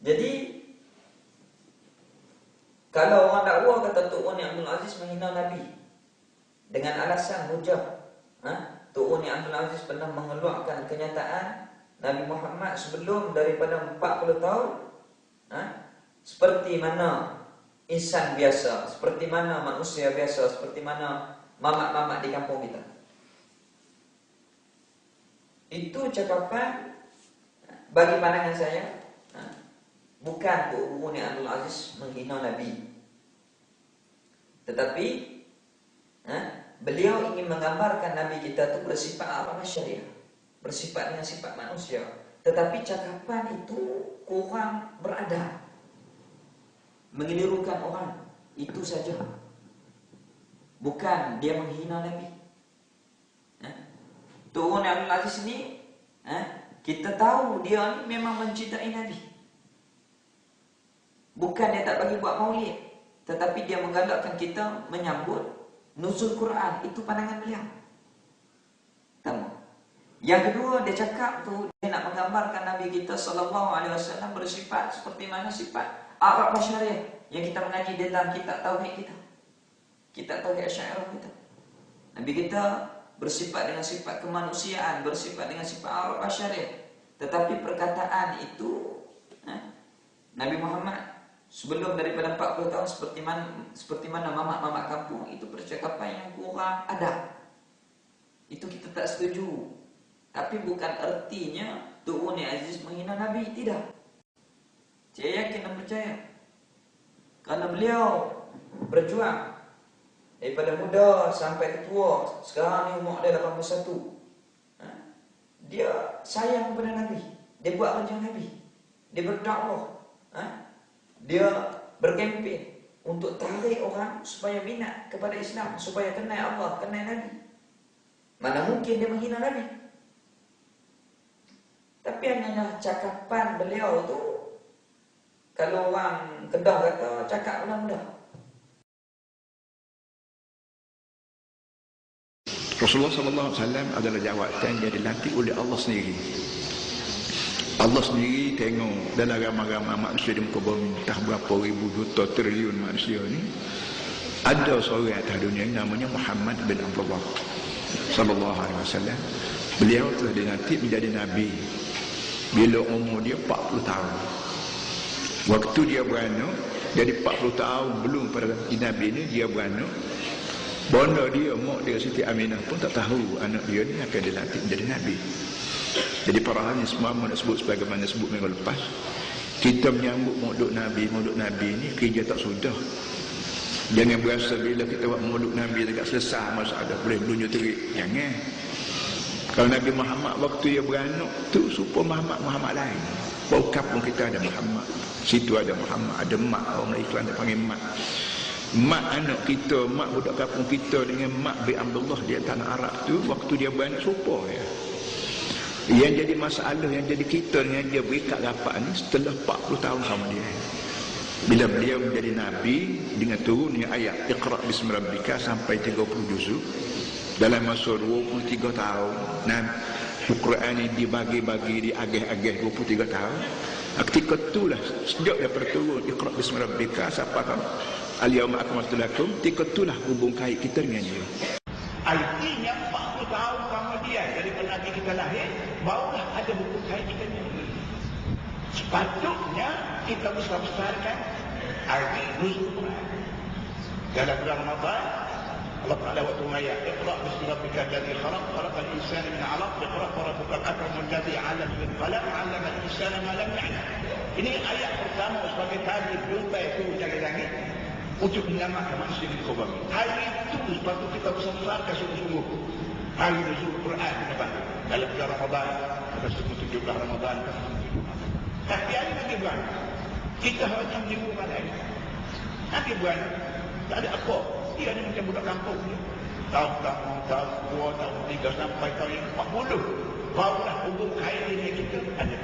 Jadi kalau orang dakwa kata Tok Wani Abdul Aziz menghina Nabi dengan alasan hujah, Tok Wani Abdul Aziz pernah mengeluarkan kenyataan Nabi Muhammad sebelum daripada 40 tahun, seperti mana insan biasa, seperti mana manusia biasa, seperti mana mamak-mamak di kampung kita. Itu cakapan bagi pandangan saya, bukan Tok Wani Abdul Aziz menghina Nabi, tetapi beliau ingin menggambarkan Nabi kita itu bersifat alam syariah, bersifat dengan sifat manusia. Tetapi cakapan itu kurang beradab, mengelirukan orang, itu saja. Bukan dia menghina Nabi. Tok Wani Abdul Aziz ini, kita tahu dia ni memang mencintai Nabi. Bukan dia tak bagi buat maulid, tetapi dia menggalakkan kita menyambut nuzul Quran. Itu pandangan beliau. Pertama. Yang kedua, dia cakap tu dia nak menggambarkan Nabi kita sallallahu alaihi wasallam bersifat seperti mana sifat Arab Asy'ariyah yang kita mengaji dalam kitab tauhid kita. Kitab tauhid Asy'ariyah kita. Nabi kita bersifat dengan sifat kemanusiaan, bersifat dengan sifat Arab Asy'ariyah. Tetapi perkataan itu, Nabi Muhammad sebelum daripada 40 tahun seperti mana mamak-mamak kampung, itu percakapan yang kurang adab. Itu kita tak setuju. Tapi bukan artinya Tok Wani Aziz menghina Nabi, tidak. Saya yakin dan percaya. Karena beliau berjuang daripada muda sampai tua. Sekarang ni umur dia 81. Dia sayang kepada Nabi. Dia buat kerja Nabi. Dia berdakwah. Dia berkempen untuk tarik orang supaya minat kepada Islam, supaya kenal Allah, kenal Nabi. Mana mungkin dia menghina Nabi? Tapi hanya cakapan beliau tu, kalau orang Kedah kata, cakap mudah-mudah. Rasulullah SAW adalah jawatan yang dilantik oleh Allah sendiri. Allah sendiri tengok dalam ramai-ramai manusia di muka bumi, entah berapa ribu juta triliun manusia ni, ada seorang atas dunia yang namanya Muhammad bin Abdullah sallallahu alaihi wasallam. Beliau telah dilantik menjadi nabi bila umur dia 40 tahun. Waktu dia beranak, jadi 40 tahun belum pada nabi ni dia beranak. Bonda dia, mak dia Siti Aminah pun tak tahu anak dia ni akan dilantik menjadi nabi. Jadi para ahli semua nak sebut sebagaimana sebut minggu lepas, kita menyambut maulud Nabi ni kerja tak sudah. Jangan berasa bila kita buat maulud Nabi dekat selesai masalah boleh melunjuk terik. Jangan. Kalau Nabi Muhammad waktu dia beranak tu supaya Muhammad lain. Bau kampung kita ada Muhammad, situ ada Muhammad, ada mak, orang Islam dia panggil mak. Mak anak kita, mak budak kampung kita dengan mak bin Abdullah di tanah Arab tu, waktu dia beranak supaya yang jadi masalah, yang jadi kita dengan dia berikat rapat ni setelah 40 tahun sama dia. Bila beliau menjadi Nabi dengan turunnya ayat Iqra' bismi rabbika sampai 30 juzuk dalam masa 23 tahun. Dan Al-Quran ini dibagi-bagi, diagih-agih 23 tahun. Ketika itulah sejak daripada turun Iqra' bismi rabbika sampai al-yawma akmaltu lakum, ketika itulah hubung kait kita dengan dia. Artinya 40 tahun kemudian daripada Nabi kita lahir, barulah ada buku kait kita ni. Sepatutnya kita besar-besarkan arti nuzul Quran. Dalam bulan Ramadan, Allah Ta'ala waktu mengayat Iqra' bismi rabbika alladhi khalaq, khalaqal insana min 'alaq, iqra' wa rabbukal akram alladhi 'allama bil qalam, 'allama al-insana ma lam ya'lam. Ini ayat pertama sebagai tali jumpai turun dari langit untuk menyelamatkan manusia di muka bumi. Hari itu sepatutnya kita besar-besarkan sungguh-sungguh hari nuzul Quran kita dalam bulan Ramadan, pada 17 Ramadan. Tapi hari nanti bulan kita hanya minggu malam. Nanti bulan tak ada apa. Dia ni macam budak kampung ni. Tahun 2, tahun 3 sampai tahun yang 40. Barulah hubung kait ini kita ada.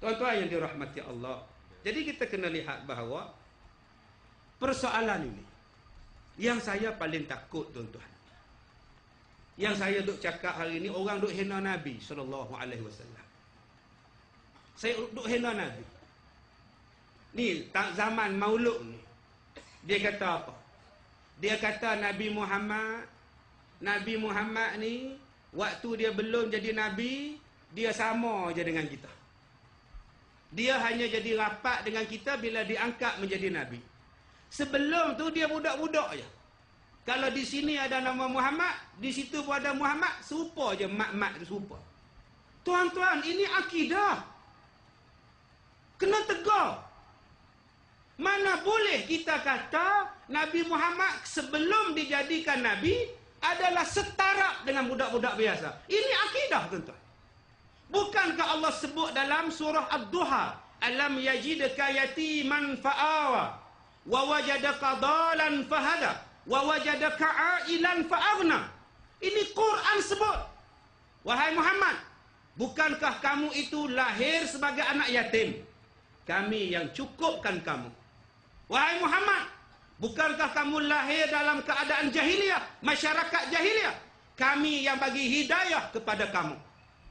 Tuan-tuan yang dirahmati Allah. Jadi kita kena lihat bahawa persoalan ini yang saya paling takut, tuan-tuan, Yang saya duk cakap hari ni, orang duk hina Nabi SAW. Saya duk hina Nabi. Ni, zaman maulud ni. Dia kata apa? Dia kata Nabi Muhammad ni, waktu dia belum jadi Nabi, dia sama je dengan kita. Dia hanya jadi rapat dengan kita bila diangkat menjadi Nabi. Sebelum tu dia budak-budak je. Kalau di sini ada nama Muhammad, di situ pun ada Muhammad, serupa je mak-mak tu serupa. Tuan-tuan, ini akidah. Kena tegar. Mana boleh kita kata Nabi Muhammad sebelum dijadikan Nabi adalah setara dengan budak-budak biasa. Ini akidah, tuan-tuan. Bukankah Allah sebut dalam surah Ad-Duha, alam yajidka yatiman fa'awa wa wajadaka dalan fahada wa wajadaka ailan fa'aghna. Ini Quran sebut. Wahai Muhammad, bukankah kamu itu lahir sebagai anak yatim? Kami yang cukupkan kamu. Wahai Muhammad, bukankah kamu lahir dalam keadaan jahiliyah, masyarakat jahiliyah? Kami yang bagi hidayah kepada kamu.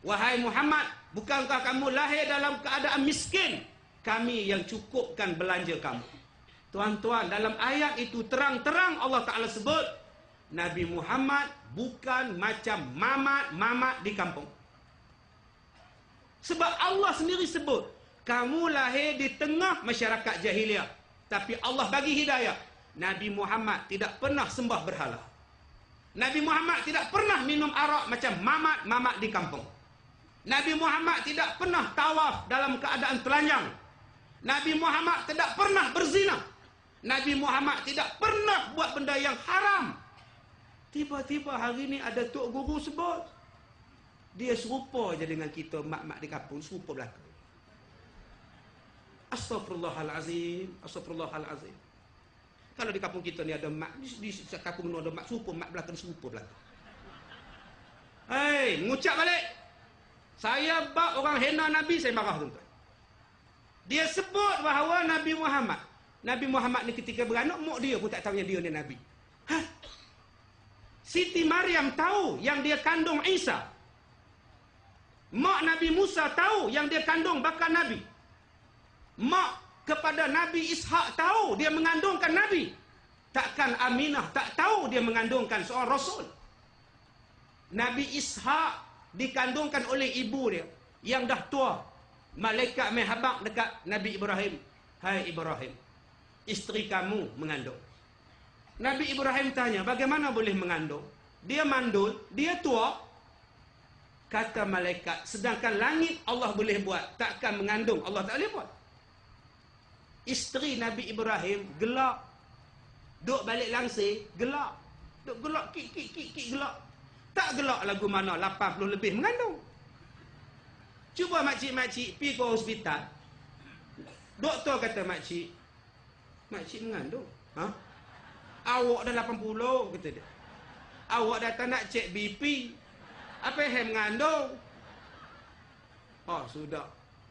Wahai Muhammad, bukankah kamu lahir dalam keadaan miskin? Kami yang cukupkan belanja kamu. Tuan-tuan, dalam ayat itu terang-terang Allah Ta'ala sebut Nabi Muhammad bukan macam mamat-mamat di kampung. Sebab Allah sendiri sebut, kamu lahir di tengah masyarakat jahiliah, tapi Allah bagi hidayah. Nabi Muhammad tidak pernah sembah berhala. Nabi Muhammad tidak pernah minum arak macam mamat-mamat di kampung. Nabi Muhammad tidak pernah tawaf dalam keadaan telanjang. Nabi Muhammad tidak pernah berzina. Nabi Muhammad tidak pernah buat benda yang haram. Tiba-tiba hari ni ada tok guru sebut, dia serupa je dengan kita mak-mak di kampung, serupa belaka. Astaghfirullahalazim, astaghfirullahalazim. Kalau di kampung kita ni ada mak, di kampung ni ada mak serupa, mak belaka serupa belaka. Hei, mengucap balik. Saya bak orang hina Nabi, saya marah, tuan-tuan. Dia sebut bahawa Nabi Muhammad ni ketika beranak, mak dia pun tak tahu yang dia ni Nabi. Hah? Siti Maryam tahu yang dia kandung Isa. Mak Nabi Musa tahu yang dia kandung bakal Nabi. Mak kepada Nabi Ishak tahu dia mengandungkan Nabi. Takkan Aminah tak tahu dia mengandungkan seorang Rasul. Nabi Ishak dikandungkan oleh ibu dia yang dah tua. Malaikat menghabaq dekat Nabi Ibrahim. Hai Ibrahim, isteri kamu mengandung. Nabi Ibrahim tanya, bagaimana boleh mengandung? Dia mandul, dia tua. Kata malaikat, sedangkan langit Allah boleh buat, takkan mengandung Allah tak boleh buat. Isteri Nabi Ibrahim gelak. Duk balik langsir, gelak. Duk gelak, kik gelak. Tak gelak lagu mana 80 lebih mengandung. Cuba makcik-makcik pergi ke hospital. Doktor kata makcik mengandung. Ha? Awak dah 80, kata dia. Awak datang nak cek BP. Apa yang mengandung? Oh, sudah.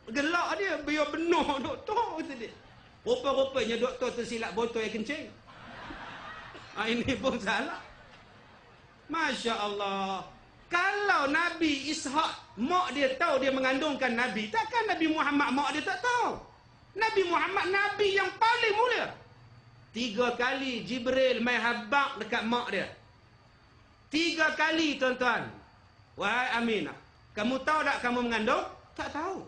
Gelak dia, biar benar doktor, kata dia. Rupa-rupanya doktor tersilap botol yang kencing. Ini pun salah. Masya Allah. Kalau Nabi Ishak, mak dia tahu dia mengandungkan Nabi, takkan Nabi Muhammad mak dia tak tahu? Nabi Muhammad Nabi yang paling mulia. 3 kali Jibril main habaq dekat mak dia. 3 kali, tuan-tuan. Wahai Aminah, kamu tahu tak kamu mengandung? Tak tahu.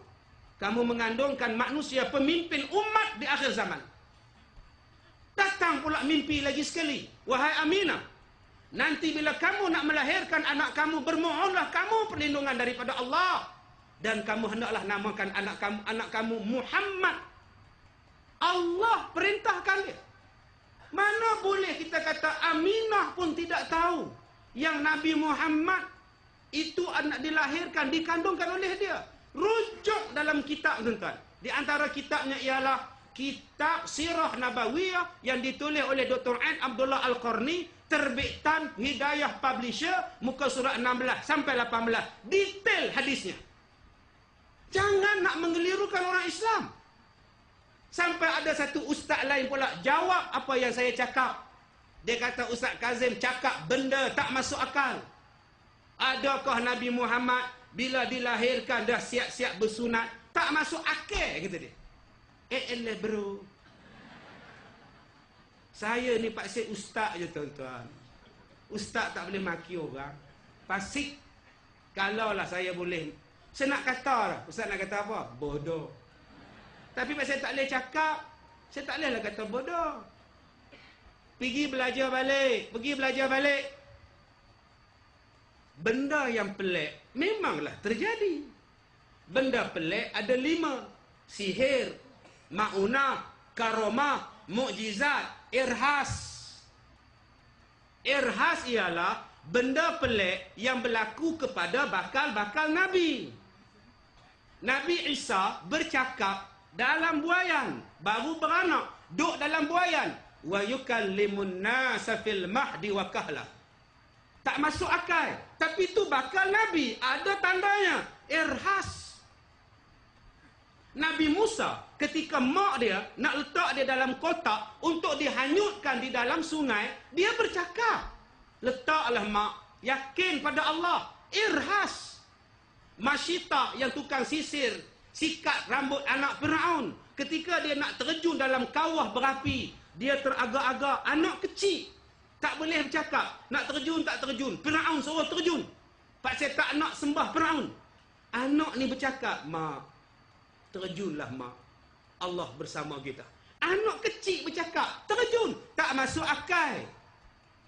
Kamu mengandungkan manusia pemimpin umat di akhir zaman. Datang pula mimpi lagi sekali. Wahai Aminah, nanti bila kamu nak melahirkan anak kamu, bermohonlah kamu perlindungan daripada Allah. Dan kamu hendaklah namakan anak kamu Muhammad. Allah perintahkan dia. Mana boleh kita kata Aminah pun tidak tahu yang Nabi Muhammad itu anak dilahirkan, dikandungkan oleh dia. Rujuk dalam kitab, tuan-tuan. Di antara kitabnya ialah Kitab Sirah Nabawiyah yang ditulis oleh Dr. Ain Abdullah Al-Qarni, terbitan Hidayah Publisher, muka surat 16 sampai 18. Detail hadisnya. Jangan nak mengelirukan orang Islam. Sampai ada satu ustaz lain pula jawab apa yang saya cakap. Dia kata Ustaz Kazim cakap benda tak masuk akal. Adakah Nabi Muhammad bila dilahirkan dah siap-siap bersunat? Tak masuk akal, kata dia. Elah bro. Saya ni pakcik ustaz je tuan-tuan. Ustaz tak boleh maki orang. Pasik. Kalaulah saya boleh. Saya nak kata lah. Ustaz nak kata apa? Bodoh. Tapi saya tak boleh cakap. Saya tak boleh lah kata bodoh. Pergi belajar balik. Pergi belajar balik. Benda yang pelik memanglah terjadi. Benda pelik ada 5. Sihir, ma'unah, karomah, mukjizat, irhas. Irhas ialah benda pelik yang berlaku kepada bakal-bakal Nabi. Nabi Isa bercakap dalam buayan, baru beranak, duduk dalam buayan. Wa yukallimun nasa fil mahdi wa kahla. Tak masuk akal. Tapi itu bakal Nabi. Ada tandanya. Irhas. Nabi Musa ketika mak dia nak letak dia dalam kotak untuk dihanyutkan di dalam sungai, dia bercakap. Letaklah mak. Yakin pada Allah. Irhas. Masyita yang tukang sisir. Sikat rambut anak Fir'aun. Ketika dia nak terjun dalam kawah berapi, dia teragak-agak. Anak kecil. Tak boleh bercakap. Nak terjun, tak terjun. Fir'aun suruh terjun. Pakcik tak nak sembah Fir'aun. Anak ni bercakap, mak, terjunlah mak. Allah bersama kita. Anak kecil bercakap, terjun. Tak masuk akal.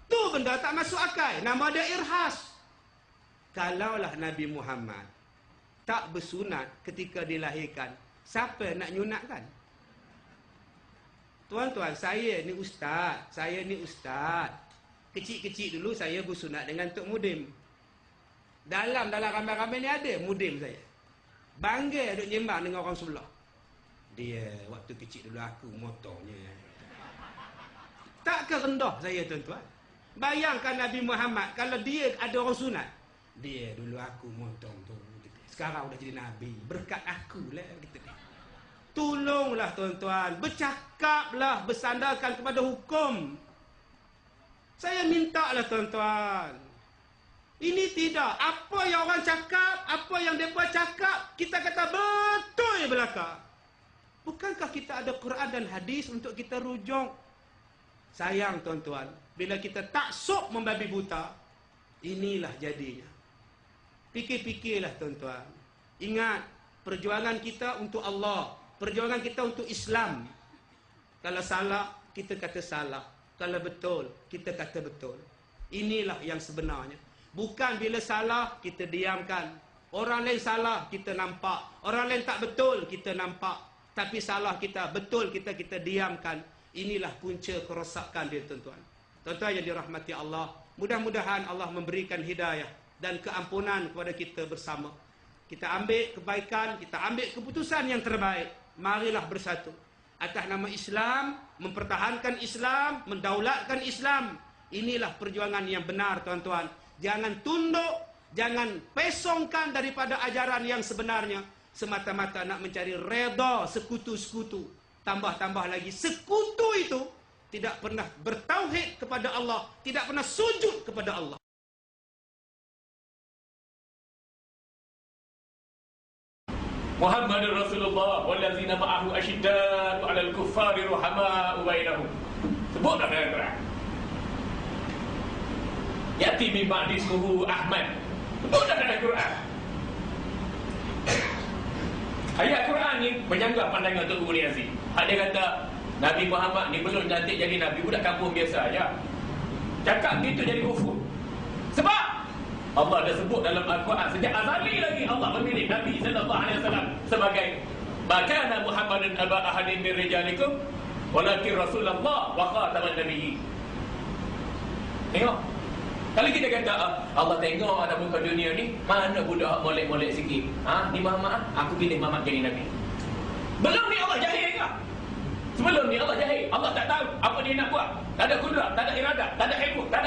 Tu benda tak masuk akal. Nama dia irhas. Kalaulah Nabi Muhammad tak bersunat ketika dilahirkan, siapa nak nyunatkan? Tuan-tuan, saya ni ustaz. Saya ni ustaz. Kecil-kecil dulu saya bersunat dengan Tok Mudim. Dalam ramai-ramai ni ada Mudim saya. Bangga duk nyembang dengan orang sebelah. Dia waktu kecil dulu aku motornya. Takkan rendah saya tuan-tuan. Bayangkan Nabi Muhammad kalau dia ada orang sunat. Dia dulu aku motong tu. Sekarang dah jadi Nabi. Berkat aku lah. Tolonglah tuan-tuan. Bercakaplah. Bersandarkan kepada hukum. Saya minta lah tuan-tuan. Ini tidak. Apa yang orang cakap, apa yang mereka cakap, kita kata betul belaka. Bukankah kita ada Quran dan hadis untuk kita rujuk? Sayang tuan-tuan. Bila kita taksub membabi buta, inilah jadinya. Fikir-fikirlah tuan-tuan. Ingat, perjuangan kita untuk Allah. Perjuangan kita untuk Islam. Kalau salah, kita kata salah. Kalau betul, kita kata betul. Inilah yang sebenarnya. Bukan bila salah, kita diamkan. Orang lain salah, kita nampak. Orang lain tak betul, kita nampak. Tapi salah kita, betul kita diamkan. Inilah punca kerosakan dia tuan-tuan. Tuan-tuan yang dirahmati Allah, mudah-mudahan Allah memberikan hidayah dan keampunan kepada kita bersama. Kita ambil kebaikan, kita ambil keputusan yang terbaik. Marilah bersatu atas nama Islam, mempertahankan Islam, mendaulatkan Islam. Inilah perjuangan yang benar tuan-tuan. Jangan tunduk, jangan pesongkan daripada ajaran yang sebenarnya semata-mata nak mencari redha sekutu-sekutu. Tambah-tambah lagi, sekutu itu tidak pernah bertauhid kepada Allah, tidak pernah sujud kepada Allah. Muhammadur Rasulullah wallazina ma'ahu asyiddatu 'alal kuffari ruhama'u bainahum. Sebut dah dalam Quran. Yati min ba'di ismuhu Ahmad. Sebut dah dalam Quran. Ayat Quran ni menyanggah pandangan Tok Guru Yazid. Hak dia kata Nabi Muhammad ni belum dilantik jadi Nabi, budak kampung biasa aja. Cakap gitu jadi kufur. Sebab Allah dah sebut dalam Al-Quran sejak azali lagi Allah memilih Nabi sallallahu alaihi wasallam sebagai makana Muhammadun aba ahadin min rijalikum walakin Rasulullah wa khataman nabiyyin. Tengok. Kalau kita kata Allah tengok ada muka dunia ni, mana budak molek-molek sikit. Ni Muhammad, aku pilih Muhammad jadi Nabi. Belum ni Allah jahil ke? Sebelum ni Allah jahil. Allah tak tahu apa dia nak buat. Tak ada kudrat, tak ada iradah, tak ada ilmu, tak